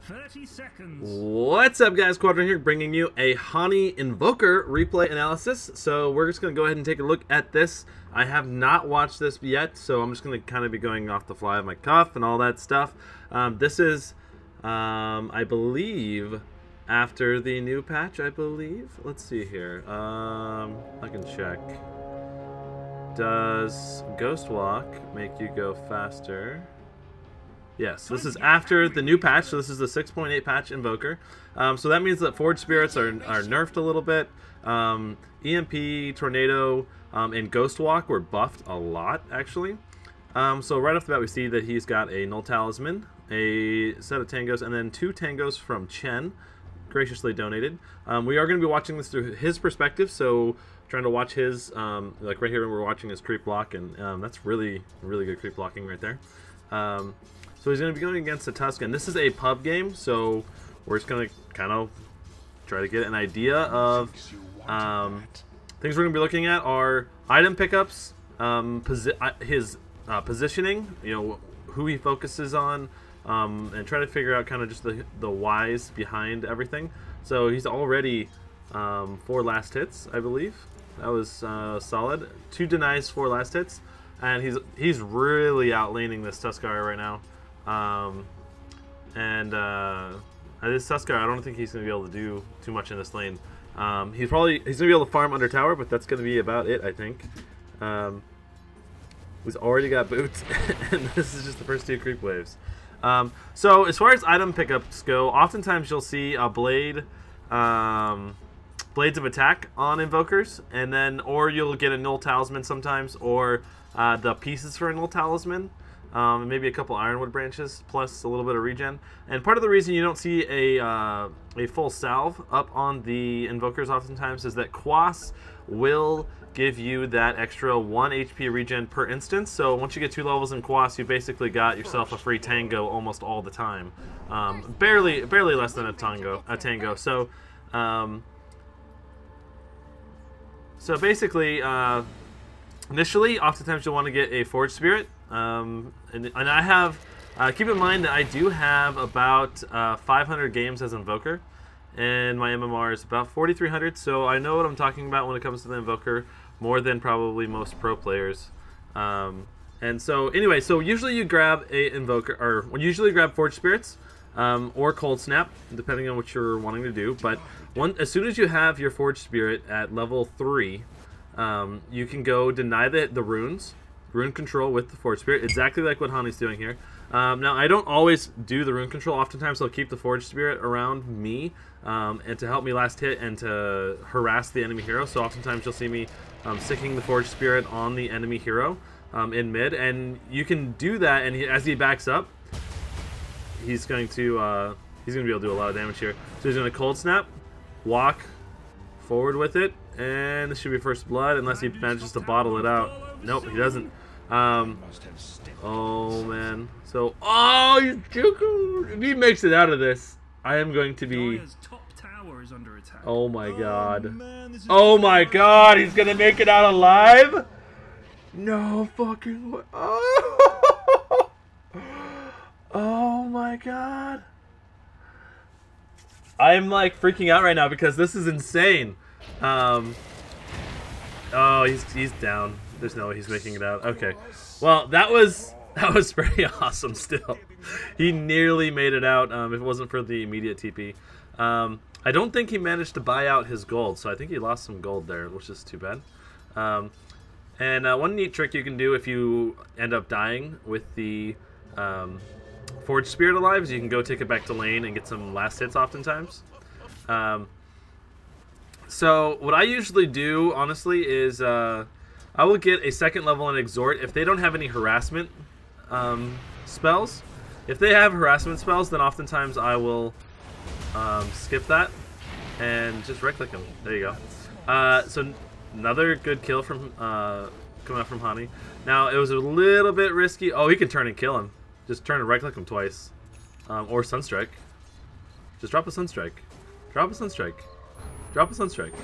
30 seconds. What's up, guys? Quadron here, bringing you a Hani Invoker replay analysis. So we're just going to go ahead and take a look at this. I have not watched this yet, so I'm just going to kind of be going off the fly of my cuff and all that stuff. This is, I believe, after the new patch, I believe. Let's see here. I can check. Does Ghost Walk make you go faster? Yes, this is after the new patch, so this is the 6.8 patch Invoker. So that means that Forge Spirits are nerfed a little bit. EMP, Tornado, and Ghost Walk were buffed a lot, actually. So right off the bat, we see that he's got a Null Talisman, a set of Tangos, and then 2 Tangos from Chen, graciously donated. We are going to be watching this through his perspective, so trying to watch his, like right here, we're watching his creep block, and that's really, really good creep blocking right there. So he's going to be going against the Tusk, and this is a pub game, so we're just going to kind of try to get an idea of things we're going to be looking at are item pickups, his positioning, you know, who he focuses on, and try to figure out kind of just the whys behind everything. So he's already 4 last hits, I believe. That was solid. 2 denies, 4 last hits, and he's really outlaning this Tuskar right now. This Tuskar, I don't think he's going to be able to do too much in this lane. He's going to be able to farm under tower, but that's going to be about it, I think. He's already got boots, and this is just the first 2 creep waves. So as far as item pickups go, oftentimes you'll see a blade, blades of attack on invokers, and then or you'll get a Null Talisman sometimes, or the pieces for a Null Talisman. And maybe a couple Ironwood branches, plus a little bit of regen. And part of the reason you don't see a full salve up on the Invokers oftentimes is that Quas will give you that extra 1 HP regen per instance. So once you get 2 levels in Quas, you basically got yourself a free Tango almost all the time. Barely less than a Tango. So basically, initially, oftentimes you'll want to get a Forge Spirit. And I have, keep in mind that I do have about 500 games as Invoker, and my MMR is about 4,300, so I know what I'm talking about when it comes to the Invoker, more than probably most pro players. And so anyway, so usually you grab a Invoker, or usually grab Forge Spirits, or Cold Snap, depending on what you're wanting to do, but as soon as you have your Forge Spirit at level 3, you can go deny the runes, rune control with the Forge Spirit, exactly like what Hani's doing here. Now, I don't always do the rune control. Oftentimes, I'll keep the Forge Spirit around me and to help me last hit and to harass the enemy hero. So oftentimes, you'll see me sticking the Forge Spirit on the enemy hero in mid, and you can do that. And as he backs up, he's going to be able to do a lot of damage here. So he's going to Cold Snap, walk forward with it, and this should be first blood unless he manages to bottle it out. Nope, he doesn't. Oh man. So, oh, he's joking. If he makes it out of this, I am going to be. Oh my god. Oh my god, he's gonna make it out alive? No fucking way. Oh. Oh my god. I'm like freaking out right now because this is insane. Oh, he's down. There's no way he's making it out. Okay. Well, that was pretty awesome still. He nearly made it out if it wasn't for the immediate TP. I don't think he managed to buy out his gold, so I think he lost some gold there, which is too bad. And one neat trick you can do if you end up dying with the Forge Spirit alive is you can go take it back to lane and get some last hits oftentimes. So what I usually do, honestly, is I will get a 2nd level in Exhort if they don't have any harassment spells. If they have harassment spells, then oftentimes I will skip that and just right-click him. There you go. So another good kill from coming out from Hani. Now it was a little bit risky. Oh, he can turn and kill him. Just turn and right-click him twice, or Sunstrike. Just drop a Sunstrike. Drop a Sunstrike. Drop a Sunstrike.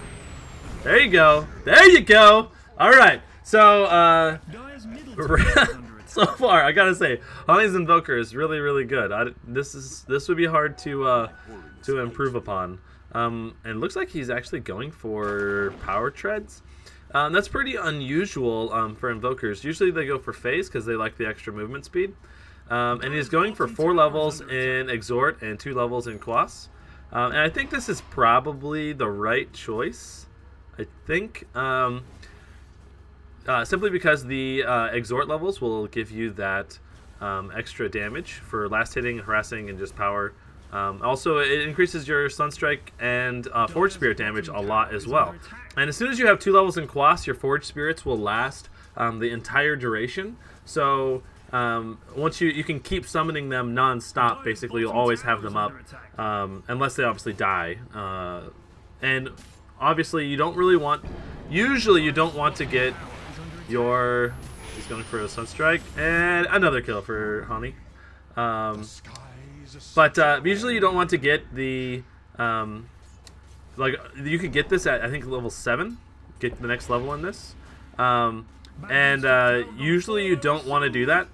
There you go. There you go. All right. So So far, I gotta say, Honey's Invoker is really, really good. This would be hard to improve upon. And it looks like he's actually going for power treads. That's pretty unusual for Invokers. Usually they go for phase because they like the extra movement speed. And he's going for 4 levels in Exhort and 2 levels in Quas. And I think this is probably the right choice. I think simply because the Exhort levels will give you that extra damage for last hitting, harassing, and just power. Also, it increases your Sunstrike and Forge Spirit damage a lot as well. And as soon as you have 2 levels in Quas, your Forge Spirits will last the entire duration. So once you can keep summoning them non-stop, basically you'll always have them up, unless they obviously die. And obviously you don't really want, usually you don't want to get your, he's going for a Sunstrike, and another kill for Hani. But usually you don't want to get the, like, you could get this at, I think, level 7, get the next level in this. Usually you don't want to do that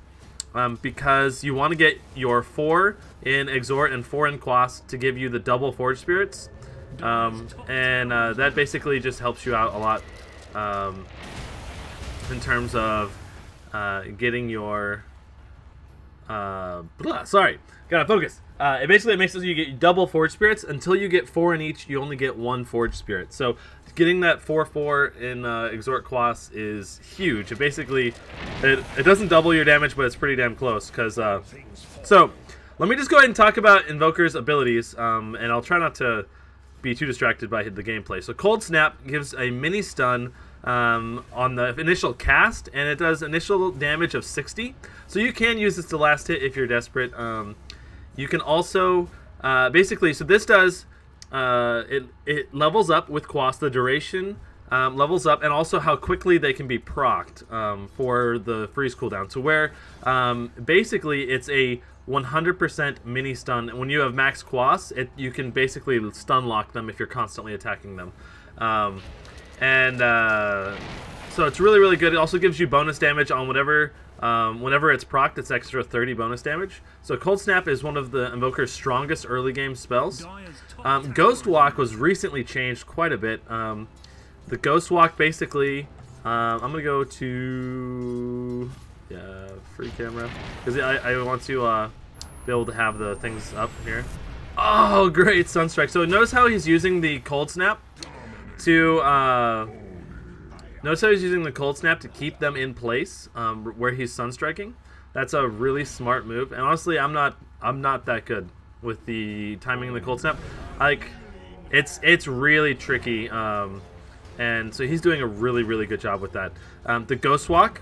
because you want to get your 4 in Exhort and 4 in Quas to give you the double Forge Spirits. That basically just helps you out a lot in terms of getting your... sorry, gotta focus. It basically makes it so you get double Forge Spirits. Until you get 4 in each, you only get 1 Forge Spirit. So getting that 4/4 in Exhort Quas is huge. It basically, it doesn't double your damage, but it's pretty damn close. So let me just go ahead and talk about Invoker's abilities, and I'll try not to be too distracted by the gameplay. So Cold Snap gives a mini stun on the initial cast, and it does initial damage of 60. So you can use this to last hit if you're desperate. You can also basically, so this does it levels up with Quas, the duration levels up, and also how quickly they can be procced for the freeze cooldown. So where basically it's a 100% mini stun. When you have max Quas, you can basically stun lock them if you're constantly attacking them. So it's really, really good. It also gives you bonus damage on whatever, whenever it's procced, it's extra 30 bonus damage. So Cold Snap is one of the Invoker's strongest early game spells. Ghost Walk was recently changed quite a bit. The Ghost Walk basically, I'm going to go to free camera, because I want to be able to have the things up here. Oh, great Sunstrike. So notice how he's using the Cold Snap to keep them in place where he's Sunstriking. That's a really smart move. And honestly, I'm not that good with the timing of the Cold Snap. Like, it's really tricky. And so he's doing a really, really good job with that. The Ghost Walk,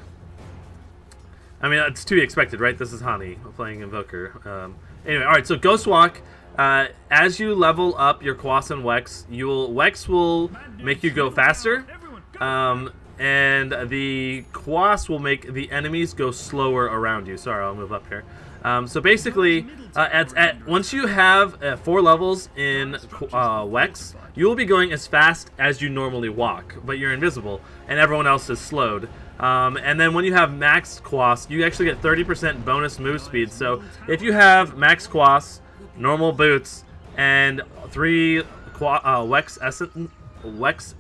I mean, it's to be expected, right? This is Hani playing Invoker. Anyway, alright, so Ghost Walk, as you level up your Quas and Wex, Wex will make you go faster, and the Quas will make the enemies go slower around you. Sorry, I'll move up here. So basically, once you have 4 levels in Wex, you will be going as fast as you normally walk, but you're invisible, and everyone else is slowed. And then when you have max Quas, you actually get 30% bonus move speed. So if you have max Quas, normal boots, and 3 Wex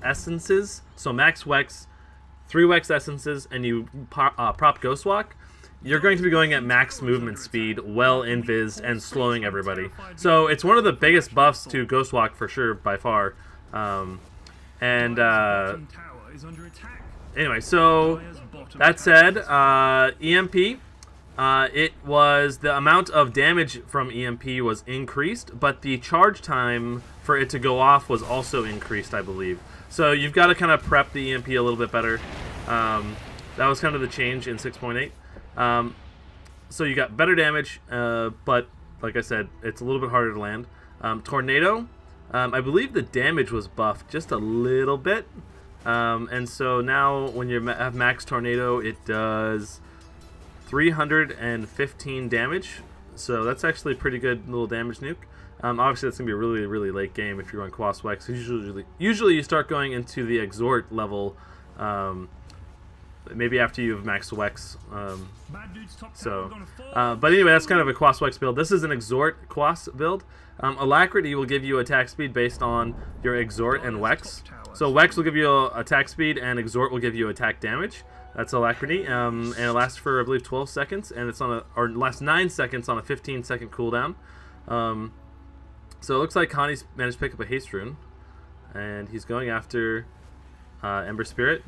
essences, so max Wex, 3 Wex essences, and you prop Ghost Walk, you're going to be going at max movement speed, well invised, and slowing everybody. So it's one of the biggest buffs to Ghost Walk for sure, by far. Anyway, so that said, EMP, it was the amount of damage from EMP was increased, but the charge time for it to go off was also increased, I believe. So you've got to kind of prep the EMP a little bit better. That was kind of the change in 6.8. So you got better damage, but like I said, it's a little bit harder to land. Tornado, I believe the damage was buffed just a little bit. And so now when you have max Tornado, it does 315 damage. So that's actually a pretty good little damage nuke. Obviously, that's going to be a really, really late game if you're going Quas Wex. Usually you start going into the Exhort level maybe after you've maxed Wex. But anyway, that's kind of a Quas Wex build. This is an Exhort Quas build. Alacrity will give you attack speed based on your Exhort and Wex. So Wex will give you attack speed, and Exhort will give you attack damage. That's Alacrity, and it lasts for, I believe, 12 seconds, and it's on or lasts 9 seconds on a 15-second cooldown. So it looks like Connie's managed to pick up a haste rune, and he's going after Ember Spirit,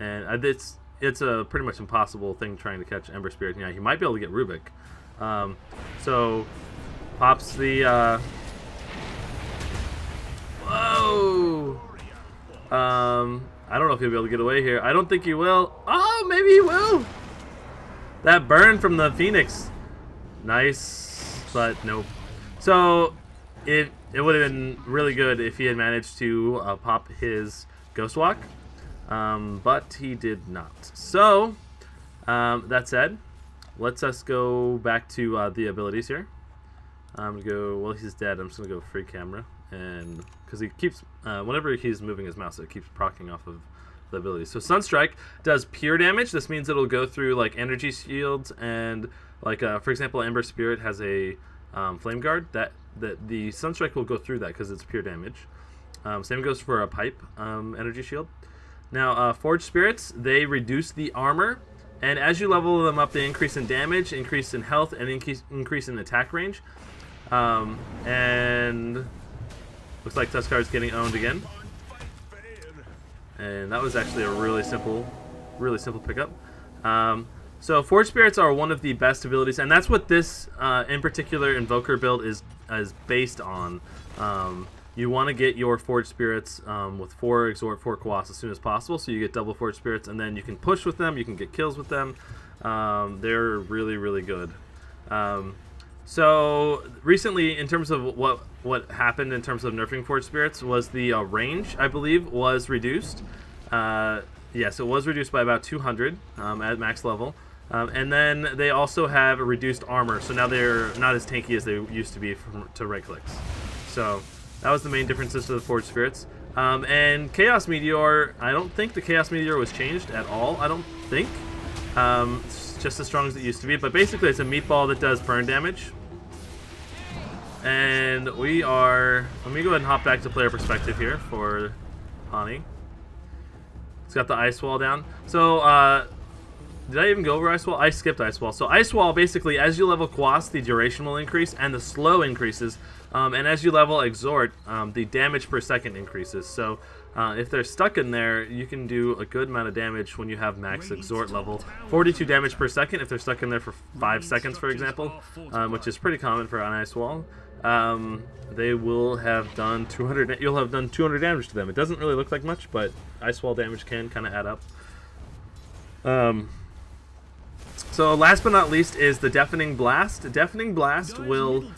and it's a pretty much impossible thing trying to catch Ember Spirit. Yeah, he might be able to get Rubik. So pops the whoa. I don't know if he'll be able to get away here. I don't think he will. Oh, maybe he will. That burn from the Phoenix. Nice, but nope. So it would have been really good if he had managed to pop his Ghost Walk, but he did not. So that said, let's us go back to the abilities here. I'm gonna go. Well, he's dead. I'm just gonna go free camera, and because he keeps whenever he's moving his mouse, it keeps proccing off of the abilities. So Sunstrike does pure damage. This means it'll go through like energy shields and like for example, Ember Spirit has a Flame Guard that the Sunstrike will go through that because it's pure damage. Same goes for a Pipe energy shield. Now Forged Spirits, they reduce the armor, and as you level them up, they increase in damage, increase in health, and increase in attack range. And looks like Tuskar's getting owned again. And that was actually a really simple pickup. So Forged Spirits are one of the best abilities, and that's what this in particular Invoker build is based on. You want to get your Forged Spirits with 4 Exhort, 4 Quas as soon as possible, so you get double Forged Spirits, and then you can push with them, you can get kills with them. They're really, really good. So recently, in terms of what happened in terms of nerfing Forged Spirits, was the range, I believe, was reduced. Yes, it was reduced by about 200 at max level. And then they also have a reduced armor, so now they're not as tanky as they used to be to right clicks. So that was the main differences to the Forged Spirits. And Chaos Meteor, I don't think the Chaos Meteor was changed at all, I don't think. It's just as strong as it used to be, but basically it's a meatball that does burn damage. And we are, let me go ahead and hop back to player perspective here for Hani. It's got the Ice Wall down. So, did I even go over Ice Wall? I skipped Ice Wall. So Ice Wall, basically, as you level Quas, the duration will increase, and the slow increases. And as you level Exhort, the damage per second increases. So, if they're stuck in there, you can do a good amount of damage when you have max Exhort level. 42 damage per second if they're stuck in there for 5 seconds, for example, which is pretty common for an Ice Wall. They will have done 200. You'll have done 200 damage to them. It doesn't really look like much, but Ice Wall damage can kind of add up. So last but not least is the Deafening Blast. Deafening Blast will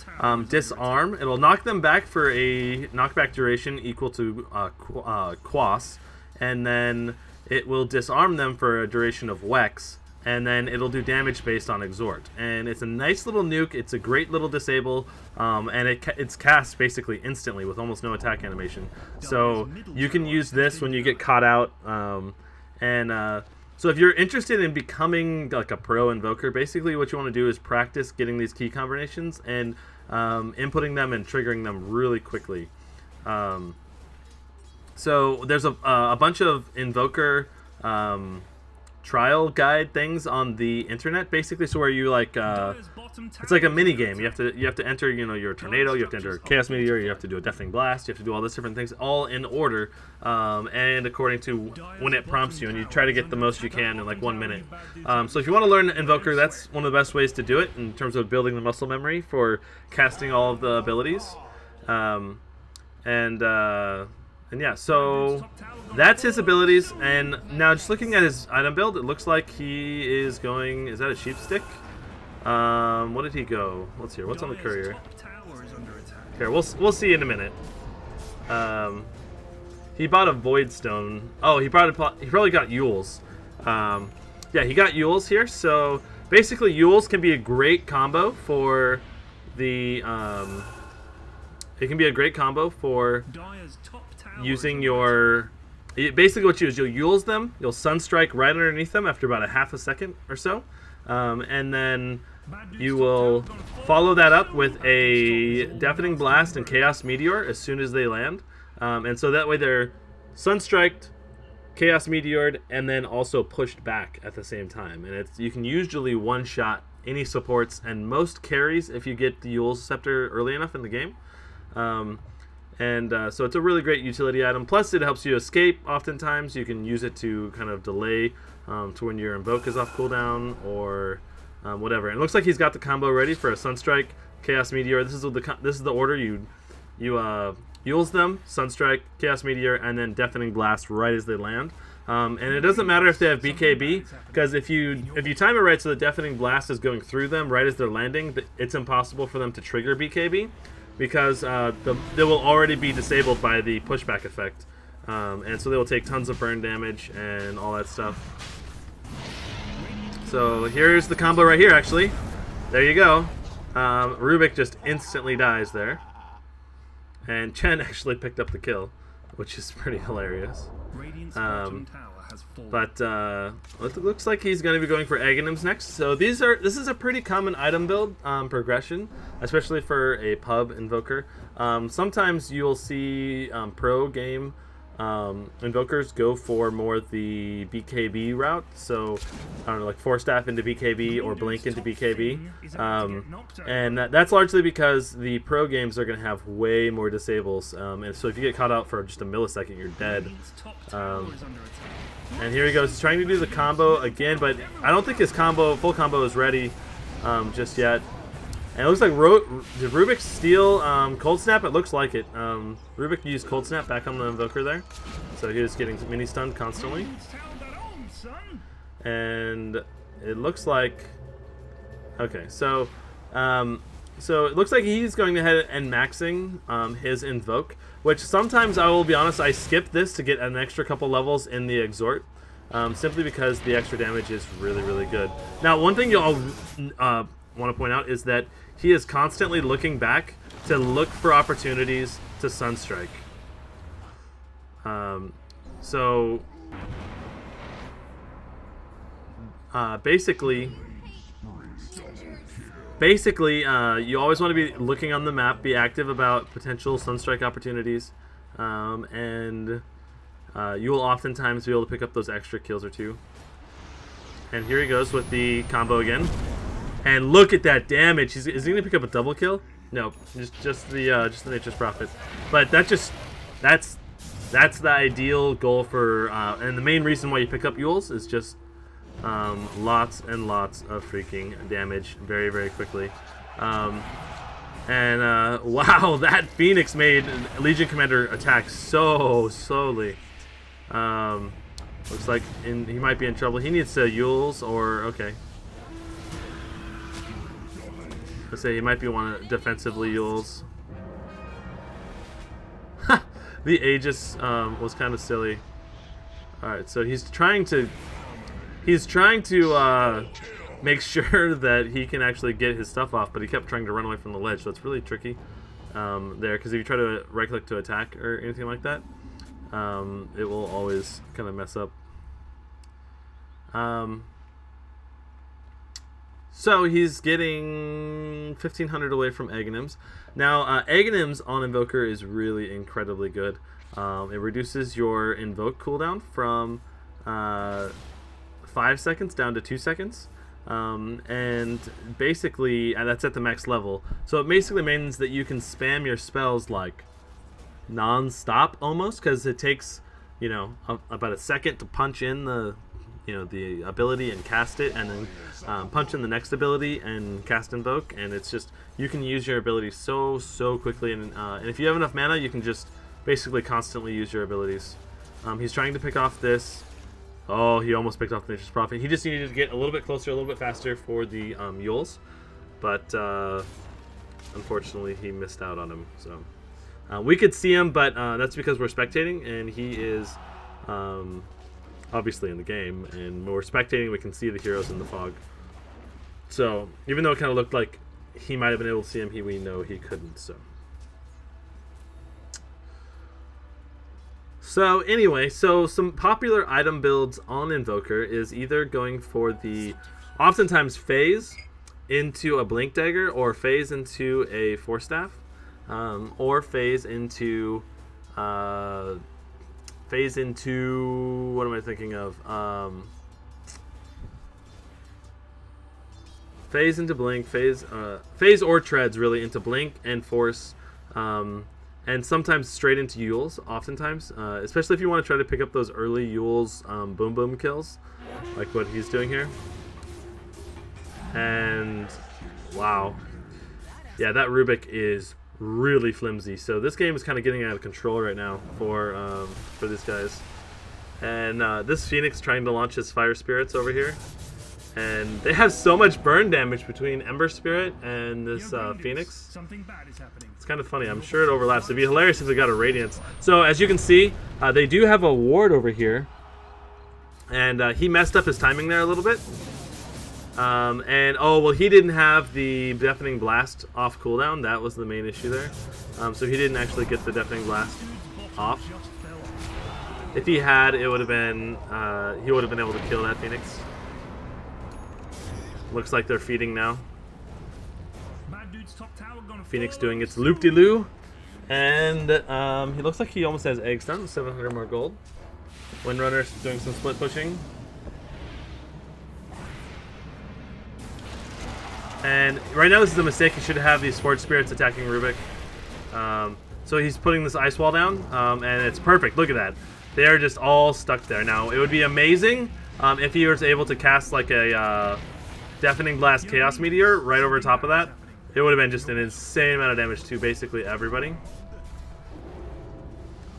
disarm. It'll knock them back for a knockback duration equal to Quas, and then it will disarm them for a duration of Wex, and then it'll do damage based on Exhort. And it's a nice little nuke. It's a great little disable, and it's cast basically instantly with almost no attack animation. So you can use this when you get caught out, so if you're interested in becoming like a pro Invoker, basically what you want to do is practice getting these key combinations and inputting them and triggering them really quickly. So there's a bunch of Invoker trial guide things on the internet, basically, so where you like it's like a mini game. You have to enter, you know, your tornado, you have to enter a Chaos Meteor, you have to do a Deafening Blast, you have to do all these different things, all in order and according to when it prompts you, and you try to get the most you can in like 1 minute. So if you want to learn Invoker, that's one of the best ways to do it in terms of building the muscle memory for casting all of the abilities. And yeah, so that's his abilities. And now just looking at his item build, it looks like he is going, is that a Sheep Stick? What did he go? Let's hear, what's on the courier? Here, we'll see in a minute. He bought a Void Stone. Oh, he probably got Yules. Yeah, he got Yules here. So basically Yules can be a great combo for the it can be a great combo for using your basically what you do is you'll Euls them, you'll Sunstrike right underneath them after about a half a second or so, and then you will follow that up with a Deafening Blast and Chaos Meteor as soon as they land, and so that way they're Sunstriked, Chaos Meteored, and then also pushed back at the same time. And you can usually one-shot any supports and most carries if you get the Eul's Scepter early enough in the game. So it's a really great utility item. Plus, it helps you escape oftentimes. You can use it to kind of delay to when your Invoke is off cooldown or whatever. And it looks like he's got the combo ready for a Sunstrike, Chaos Meteor. This is the order you Euls them, Sunstrike, Chaos Meteor, and then Deafening Blast right as they land. And it doesn't matter if they have BKB, because if you time it right so the Deafening Blast is going through them right as they're landing, it's impossible for them to trigger BKB, because they will already be disabled by the pushback effect. And so they will take tons of burn damage and all that stuff. So here's the combo right here, actually. There you go. Rubik just instantly dies there. And Chen actually picked up the kill, which is pretty hilarious. But it looks like he's going to be going for Aghanims next. So this is a pretty common item build progression, especially for a pub Invoker. Sometimes you'll see pro game Invokers go for more the BKB route, so I don't know, like Force Staff into BKB or Blink into BKB, and that's largely because the pro games are going to have way more disables, and so if you get caught out for just a millisecond, you're dead. And here he goes, he's trying to do the combo again, but I don't think his full combo is ready just yet. And it looks like did Rubik steal Cold Snap? It looks like it. Rubik used Cold Snap back on the Invoker there. So he was getting mini stunned constantly. And it looks like... Okay, so it looks like he's going ahead and maxing his Invoke, which sometimes, I will be honest, I skip this to get an extra couple levels in the Exhort, simply because the extra damage is really, really good. Now, one thing you'll want to point out is that he is constantly looking back to look for opportunities to Sunstrike. Basically, you always want to be looking on the map, be active about potential Sunstrike opportunities, and you will oftentimes be able to pick up those extra kills or two. And here he goes with the combo again. And look at that damage. Is he going to pick up a double kill? No, just the Nature's Prophet. But that's the ideal goal for, and the main reason why you pick up Euls is just lots and lots of freaking damage very, very quickly. Wow, that Phoenix made Legion Commander attack so slowly. Looks like he might be in trouble. He needs to Euls or, okay. Let's say he might be one of defensively Euls. The Aegis was kind of silly. Alright, so he's trying to make sure that he can actually get his stuff off, but he kept trying to run away from the ledge, so it's really tricky there, because if you try to right click to attack or anything like that, it will always kind of mess up. So he's getting 1500 away from Aghanims. Now, Aghanims on Invoker is really incredibly good. It reduces your Invoke cooldown from 5 seconds down to 2 seconds. And basically, that's at the max level. So it basically means that you can spam your spells like non-stop almost, because it takes, you know, about a second to punch in the ability and cast it, and then punch in the next ability and cast Invoke, and it's just, you can use your ability so quickly, and if you have enough mana, you can just basically constantly use your abilities. He's trying to pick off this. Oh, he almost picked off the Nature's Prophet. He just needed to get a little bit closer, a little bit faster for the Euls, but unfortunately he missed out on him. So we could see him, but that's because we're spectating, and he is obviously in the game, and when we're spectating, we can see the heroes in the fog. So even though it kind of looked like he might have been able to see him, we know he couldn't. So anyway, so some popular item builds on Invoker is either going for the oftentimes phase into a Blink Dagger, or phase into a Force Staff, or phase into what am I thinking of? Phase into Blink, phase or treads really into Blink and Force, and sometimes straight into Yules, oftentimes, especially if you want to try to pick up those early Yules boom boom kills, like what he's doing here. And wow, yeah, that Rubik is really flimsy. So this game is kind of getting out of control right now for these guys. And this Phoenix trying to launch his Fire Spirits over here. And they have so much burn damage between Ember Spirit and this Phoenix. It's kind of funny. I'm sure it overlaps. It'd be hilarious if they got a Radiance. So as you can see, they do have a ward over here. And he messed up his timing there a little bit. And oh, well, he didn't have the Deafening Blast off cooldown. That was the main issue there. So he didn't actually get the Deafening Blast off. If he had, it would have been, he would have been able to kill that Phoenix. Looks like they're feeding now. Phoenix doing its loop-de-loo. And he looks like he almost has eggs done. 700 more gold. Windrunner's doing some split pushing. And right now this is a mistake. He should have these Forge Spirits attacking Rubik. So he's putting this Ice Wall down, and it's perfect. Look at that. They're just all stuck there. Now, it would be amazing if he was able to cast like a Deafening Blast Chaos Meteor right over top of that. It would have been just an insane amount of damage to basically everybody.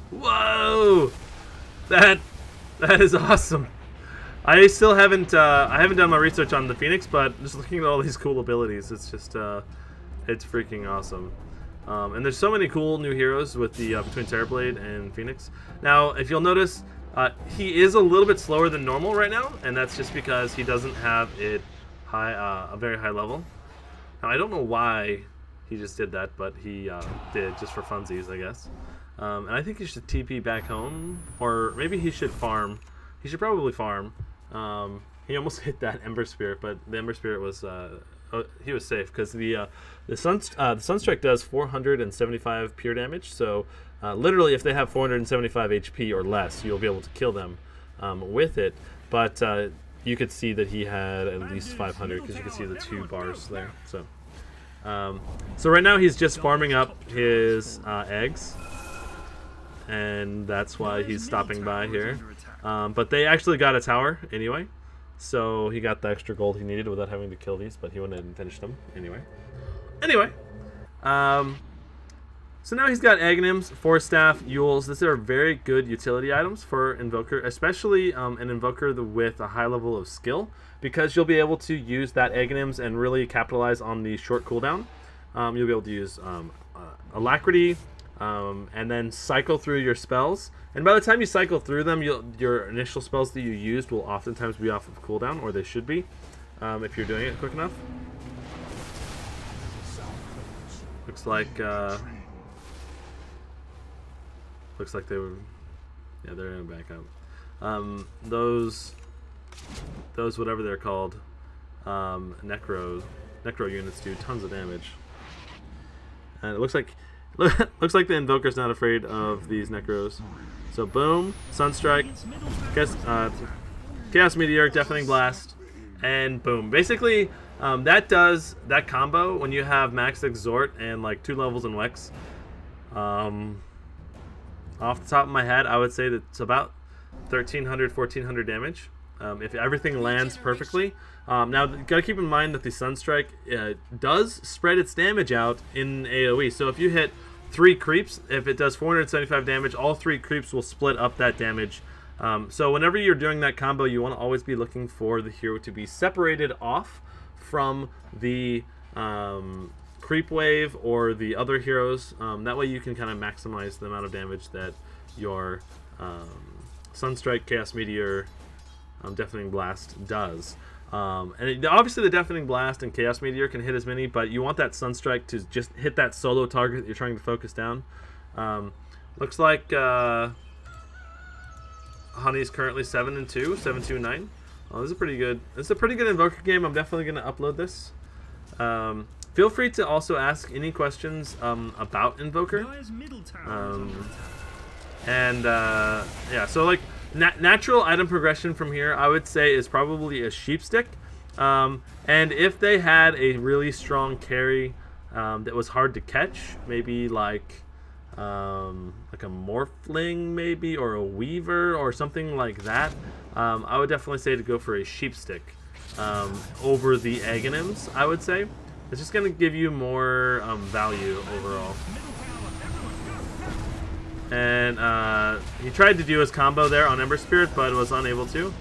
Whoa! That is awesome. I still haven't done my research on the Phoenix, but just looking at all these cool abilities, it's just it's freaking awesome. And there's so many cool new heroes with the between Terrorblade and Phoenix. Now, if you'll notice, he is a little bit slower than normal right now, and that's just because he doesn't have it high, a very high level. Now, I don't know why he just did that, but he did just for funsies, I guess. And I think he should TP back home, or maybe he should farm. He should probably farm. He almost hit that Ember Spirit, but the Ember Spirit was he was safe because the Sunstrike does 475 pure damage. So literally, if they have 475 HP or less, you'll be able to kill them with it. But you could see that he had at least 500 because you can see the 2 bars there. So so right now he's just farming up his eggs, and that's why he's stopping by here. But they actually got a tower anyway, so he got the extra gold he needed without having to kill these, but he went ahead and finished them anyway. So now he's got Aghanims, Force Staff, Yules. These are very good utility items for Invoker, especially an Invoker with a high level of skill, because you'll be able to use that Aghanims and really capitalize on the short cooldown. You'll be able to use Alacrity, and then cycle through your spells. And by the time you cycle through them, your initial spells that you used will oftentimes be off of cooldown, or they should be, if you're doing it quick enough. Looks like they were, yeah, they're gonna back up. Those whatever they're called, necro units do tons of damage, and it looks like the Invoker's not afraid of these Necros. So boom, Sunstrike, Chaos Meteor, Deafening Blast, and boom. Basically, that combo when you have max Exhort and like 2 levels in Wex. Off the top of my head, I would say that it's about 1,300, 1,400 damage if everything lands perfectly. Now, gotta keep in mind that the Sunstrike does spread its damage out in AoE. So if you hit 3 creeps, if it does 475 damage, all 3 creeps will split up that damage. So whenever you're doing that combo, you want to always be looking for the hero to be separated off from the creep wave or the other heroes. That way you can kind of maximize the amount of damage that your Sunstrike, Chaos Meteor, Deafening Blast does. Obviously the Deafening Blast and Chaos Meteor can hit as many, but you want that Sunstrike to just hit that solo target that you're trying to focus down. Looks like Honey's currently 7-2, 7-2-9. Oh, this is pretty good. This is a pretty good Invoker game. I'm definitely going to upload this. Feel free to also ask any questions about Invoker. Yeah, so like natural item progression from here, I would say, is probably a sheep stick. And if they had a really strong carry that was hard to catch, maybe like a Morphling maybe, or a Weaver or something like that, I would definitely say to go for a sheep stick over the Aghanims, I would say. It's just going to give you more value overall. And he tried to do his combo there on Ember Spirit, but was unable to.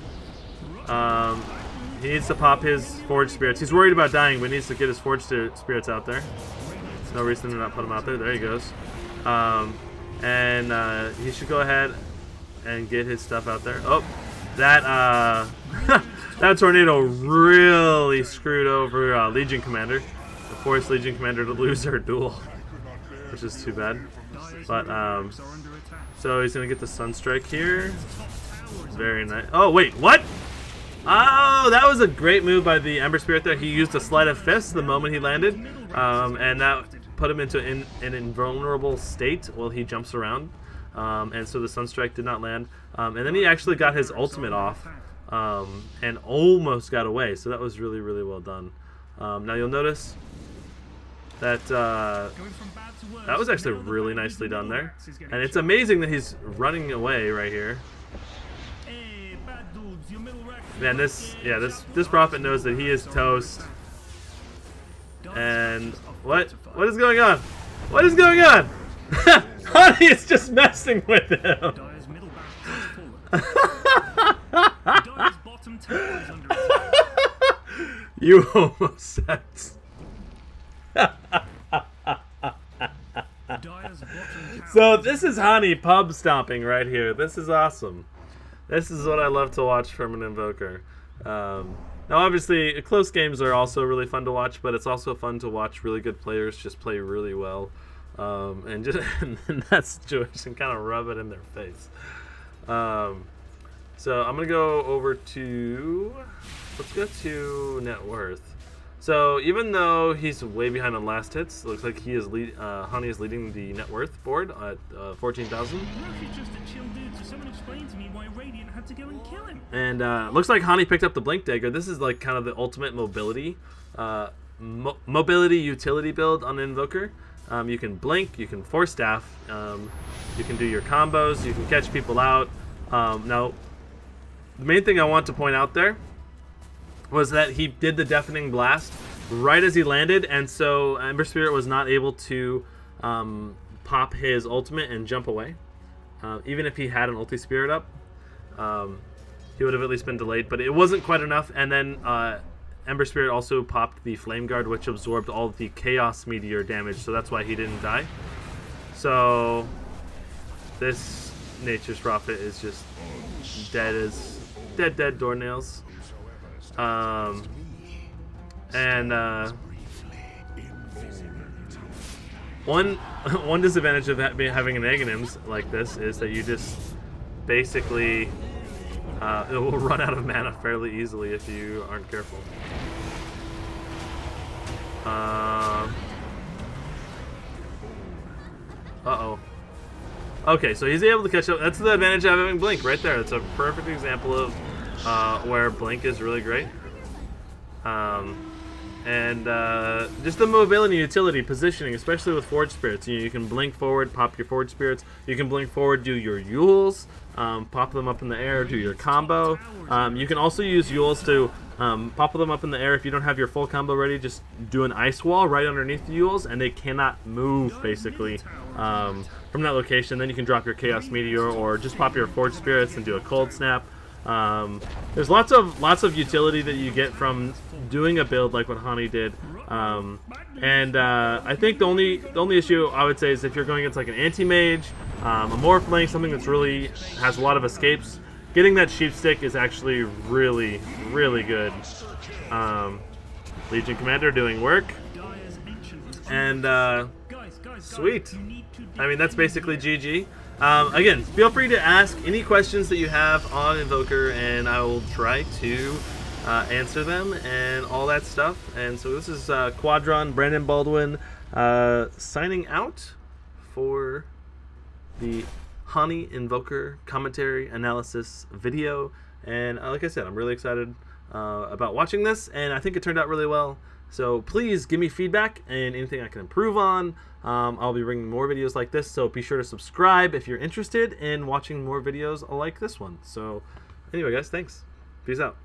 He needs to pop his Forged Spirits. He's worried about dying, but he needs to get his Forged Spirits out there. No reason to not put him out there. There he goes. He should go ahead and get his stuff out there. Oh, that that tornado really screwed over Legion Commander. It forced Legion Commander to lose her duel, which is too bad. But so he's gonna get the Sunstrike here. Very nice. Oh wait, what? Oh, that was a great move by the Ember Spirit there. He used a Sleight of Fist the moment he landed, and that put him into an invulnerable state while he jumps around. And so the Sunstrike did not land. And then he actually got his ultimate off and almost got away. So that was really, really well done. Now you'll notice that that was actually really nicely done there. And it's amazing that he's running away right here. Man, this Prophet knows that he is toast. And what is going on? What is going on? Honey is just messing with him. You homosexual. So this is Hani pub stomping right here. This is awesome. This is what I love to watch from an Invoker. Now obviously close games are also really fun to watch, but it's also fun to watch really good players just play really well. And just in that situation kind of rub it in their face. So I'm gonna go over to, let's go to net worth. So even though he's way behind on last hits, it looks like he is Hani is leading the net worth board at 14,000. And looks like Hani picked up the Blink Dagger. This is like kind of the ultimate mobility, mobility utility build on Invoker. You can blink, you can force staff, you can do your combos, you can catch people out. Now, the main thing I want to point out there was that he did the Deafening Blast right as he landed, and so Ember Spirit was not able to pop his ultimate and jump away. Even if he had an ulti spirit up, he would have at least been delayed, but it wasn't quite enough. And then Ember Spirit also popped the Flame Guard, which absorbed all of the Chaos Meteor damage, so that's why he didn't die. So this Nature's Prophet is just dead as dead doornails. One disadvantage of having an Aghanims like this is that you just basically it will run out of mana fairly easily if you aren't careful. Uh-oh. Okay, so he's able to catch up. That's the advantage of having Blink right there. It's a perfect example of where Blink is really great. Just the mobility, utility, positioning, especially with Forged Spirits. You can blink forward, pop your Forged Spirits. You can blink forward, do your Yules, pop them up in the air, do your combo. You can also use Yules to pop them up in the air if you don't have your full combo ready. Just do an Ice Wall right underneath the Yules, and they cannot move, basically, from that location. Then you can drop your Chaos Meteor, or just pop your Forged Spirits and do a Cold Snap. There's lots of utility that you get from doing a build like what Hani did, I think the only issue I would say is if you're going against like an anti-mage, a Morphling, something that's really has a lot of escapes, getting that sheep stick is actually really, really good. Legion Commander doing work, and Sweet. I mean, that's basically GG. Again, feel free to ask any questions that you have on Invoker, and I will try to answer them and all that stuff. And so this is Quadron, Brandon Baldwin, signing out for the Honey Invoker commentary analysis video. And like I said, I'm really excited about watching this, and I think it turned out really well. So please give me feedback and anything I can improve on. I'll be bringing more videos like this, so be sure to subscribe if you're interested in watching more videos like this one. So anyway, guys, thanks. Peace out.